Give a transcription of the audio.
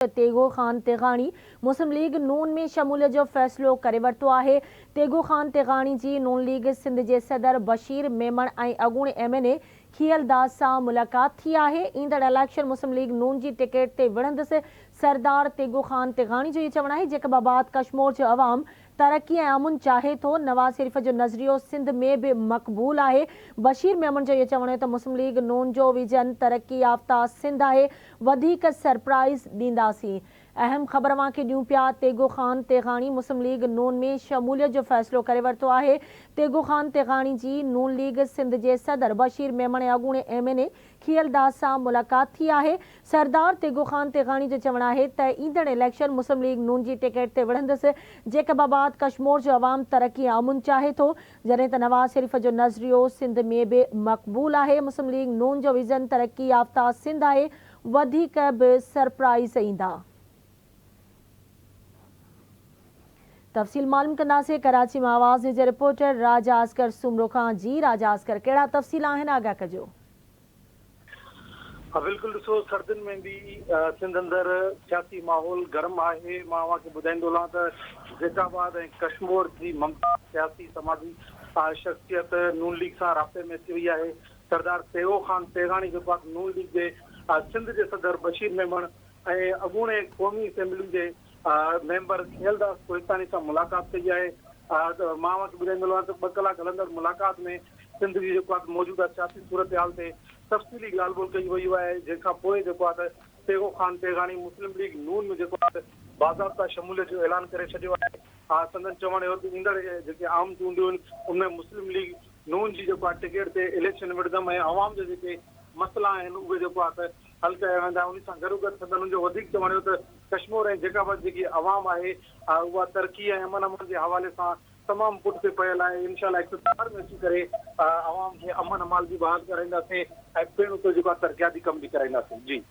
तेगो खान तिगाणी मुस्लिम league नून में शमूलियत जो फ़ैसिलो करे वरितो आहे। तेगो खान तिगाणी जी नून लीग सिंध जे सदर बशीर मेमण ऐं अॻूणे MNA खियलदास सां मुलाक़ात थी आहे। ईंदड़ इलेक्शन मुस्लिम लीग नून जी टिकट ते विढ़ंदसि। सरदार तेगो खान तिगाणी जो इहो चवणु आहे जेका बाबाद कश्मीर जो अवाम तरक्की ऐं अमुन चाहे थो। नवाज़ शरीफ़ जो नज़रियो सिंध में भी मक़बूल आहे। बशीर मेमण जो इहो चवणु आहे त मुस्लिम लीग नून जो विजन तरक्की याफ़्ता सिंध आहे। वधीक सरप्राइज़ ॾींदासीं। अहम ख़बर अवांखे ॾियूं पिया। तेगो खान तिगाणी मुस्लिम लीग नून में शमूलियत जो फ़ैसिलो करे वरितो आहे। तेगो खान तिगाणी जी नून लीग सिंध जे सदर बशीर मेमण ऐं अॻूणे MNA खियलदास सां मुलाक़ात थी आहे। सरदार तेगो खान तिगाणी जो चवणु आहे त ईंदड़ इलेक्शन मुस्लिम लीग नून जी टिकट ते विढ़ंदसि जेका बाबाद कश्मीर जो अवाम तरक्की ऐं अमुन चाहे थो। जॾहिं त नवाज़ शरीफ़ जो नज़रियो सिंध में भी मक़बूल आहे। मुस्लिम लीग नून जो विज़न तरक्की याफ़्ता सिंध आहे। वधीक भी सरप्राइज़ ईंदा। तफ़सील मालूम कंदासीं कराची में आवाज़ जे रिपोर्टर राजा अस्कर सुमरो खां। जी राजा अस्कर, कहिड़ा तफ़सील आहिनि, आगाह कजो। बिल्कुल ॾिसो, सर्दियुनि में भी सिंध अंदरि सियासी माहौल गर्म आहे। मां अव्हांखे ॿुधाईंदो हलां त ज़ैकाबाद ऐं कश्मीर जी ममता सियासी समाजी शख़्सियत नून लीग सां राब्ते में अची वई आहे। सरदार तेगो खान तिगाणी जेको आहे नून लीग जे सिंध जे सदर बशीर मेमण ऐं अॻूणे क़ौमी असेंबली जे मेंबर खियलदास कोहिस्तानी सां मुलाक़ात कई आहे। मां अव्हांखे ॿुधाईंदो हलां त 2 कलाक हलंदड़ मुलाक़ात में सिंध जी जेको आहे मौजूदा सियासी सूरत हाल ते तफ़सीली ॻाल्हि ॿोल कई वई आहे। जंहिंखां पोइ जेको आहे त तेगो खान तिगाणी मुस्लिम लीग नून में जेको आहे बाज़ाब्ता शमूलियत जो ऐलान करे छॾियो आहे। संदन चवण इहो त ईंदड़ जेके आम चूंडियूं आहिनि उनमें मुस्लिम लीग नून जी जेको आहे टिकट ते इलेक्शन विढ़ंदमि ऐं अवाम जा जेके मसइला आहिनि उहे जेको आहे त हल कया वेंदा। उन सां गॾोगॾु संदन जो वधीक चवण इहो त कश्मीर ऐं ज़ैकाबाद जेकी अवाम आहे उहा तरक़ी ऐं अमन जे हवाले सां तमामु पुठिते पयल आहे। इंशाअल्लाह इक़्तिदार में अची करे अवाम खे अमन अमाल जी बहाल कराईंदासीं ऐं पिणु उते जेको आहे तरक़ियाती कम बि कराईंदासीं। जी।